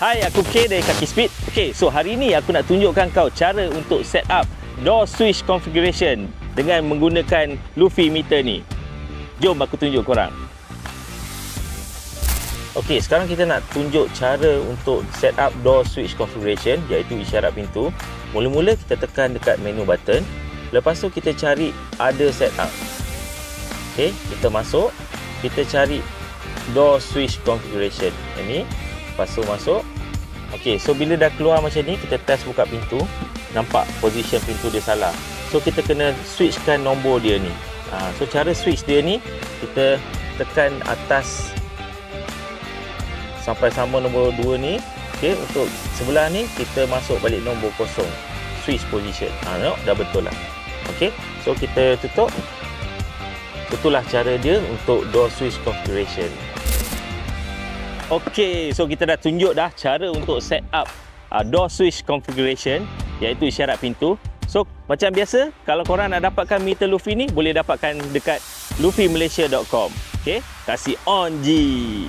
Hai, aku K dari Kaki Speed. Okay, so hari ni aku nak tunjukkan kau cara untuk set up door switch configuration dengan menggunakan Luffy meter ni. Jom aku tunjuk korang. Okay, sekarang kita nak tunjuk cara untuk set up door switch configuration, iaitu isyarat pintu. Mula-mula kita tekan dekat menu button. Lepas tu kita cari other setup. Okay, kita masuk. Kita cari door switch configuration. Ini. Lepas tu masuk. Ok, so bila dah keluar macam ni, kita test buka pintu. Nampak position pintu dia salah. So kita kena switchkan nombor dia ni. So cara switch dia ni, kita tekan atas sampai sama nombor 2 ni. Ok, untuk sebelah ni kita masuk balik nombor 0. Switch position. Tengok, dah betul lah. Ok, so kita tutup. Itulah cara dia untuk door switch configuration. Ok, so kita dah tunjuk dah cara untuk set up door switch configuration, iaitu isyarat pintu. So macam biasa, kalau korang nak dapatkan meter Luffy ni, boleh dapatkan dekat luffymalaysia.com. Ok, kasih on je.